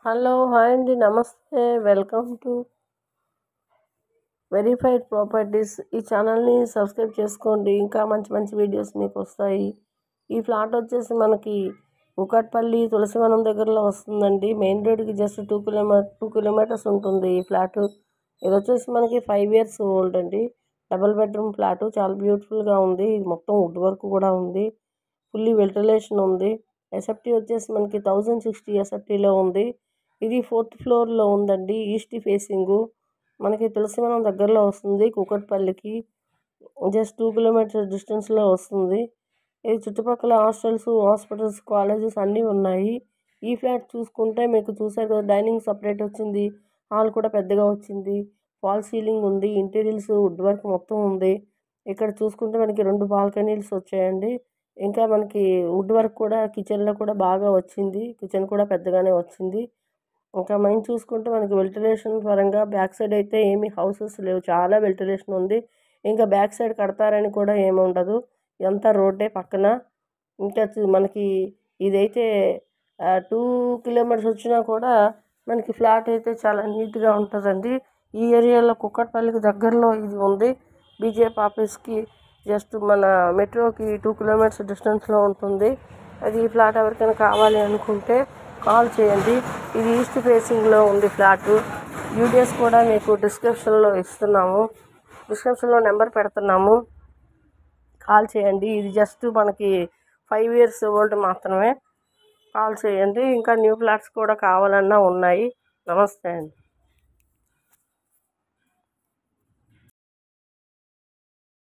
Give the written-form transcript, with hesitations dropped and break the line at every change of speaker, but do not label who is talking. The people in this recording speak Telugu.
హలో హాయ్ అండి, నమస్తే. Welcome to verified properties. ఈ ఛానల్ని సబ్స్క్రైబ్ చేసుకోండి, ఇంకా మంచి మంచి వీడియోస్ మీకు వస్తాయి. ఈ ఫ్లాట్ వచ్చేసి మనకి కూకట్పల్లి తులసివనం దగ్గరలో వస్తుందండి. మెయిన్ రోడ్కి జస్ట్ 2 కిలోమీటర్స్ ఉంటుంది ఈ ఫ్లాట్. ఇది వచ్చేసి మనకి 5 years ఓల్డ్ అండి. డబుల్ బెడ్రూమ్ ఫ్లాట్, చాలా బ్యూటిఫుల్గా ఉంది. ఇది మొత్తం వుడ్ వర్క్ కూడా ఉంది. ఫుల్లీ వెంటిలేషన్ ఉంది. ఎస్ఎఫ్టీ వచ్చేసి మనకి 1060 ఎస్ఎఫ్టీలో ఉంది. ఇది 4th ఫ్లోర్లో ఉందండి. ఈస్ట్ ఫేసింగ్ మనకి తులసివనం దగ్గరలో వస్తుంది. కూకట్పల్లికి జస్ట్ 2 kilometers డిస్టెన్స్లో వస్తుంది. ఇది చుట్టుపక్కల హాస్పిటల్స్, కాలేజెస్ అన్నీ ఉన్నాయి. ఈ ఫ్లాట్ చూసుకుంటే మీకు చూసారు కదా, డైనింగ్ సపరేట్ వచ్చింది, హాల్ కూడా పెద్దగా వచ్చింది, ఫాల్ సీలింగ్ ఉంది, ఇంటీరియల్స్ వుడ్ వర్క్ మొత్తం ఉంది. ఇక్కడ చూసుకుంటే మనకి 2 బాల్కనీస్ వచ్చాయండి. ఇంకా మనకి వుడ్ వర్క్ కూడా కిచెన్లో కూడా బాగా వచ్చింది. కిచెన్ కూడా పెద్దగానే వచ్చింది. ఇంకా మనం చూసుకుంటే మనకి వెంటిలేషన్ పరంగా బ్యాక్ సైడ్ అయితే ఏమీ హౌసెస్ లేవు, చాలా వెంటిలేషన్ ఉంది. ఇంకా బ్యాక్ సైడ్ కడతారని కూడా ఏమి ఉండదు, ఇదంతా రోడ్డే పక్కన. ఇంకా మనకి ఇదైతే 2 kilometers వచ్చినా కూడా మనకి ఫ్లాట్ అయితే చాలా నీట్గా ఉంటుందండి. ఈ ఏరియాలో కూకట్పల్లికి దగ్గరలో ఇది ఉంది. బీజేపీ ఆఫీస్కి జస్ట్ మన మెట్రోకి 2 kilometers డిస్టెన్స్లో ఉంటుంది. అది ఈ ఫ్లాట్ ఎవరికైనా కావాలి అనుకుంటే కాల్ చేయండి. ఇది ఈస్ట్ ఫేసింగ్లో ఉంది ఫ్లాట్. వీడియోస్ కూడా మీకు డిస్క్రిప్షన్లో నెంబర్ పెడుతున్నాము, కాల్ చేయండి. ఇది జస్ట్ మనకి 5 years ఓల్డ్ మాత్రమే. కాల్ చేయండి. ఇంకా న్యూ ఫ్లాట్స్ కూడా కావాలన్నా ఉన్నాయి. నమస్తే అండి.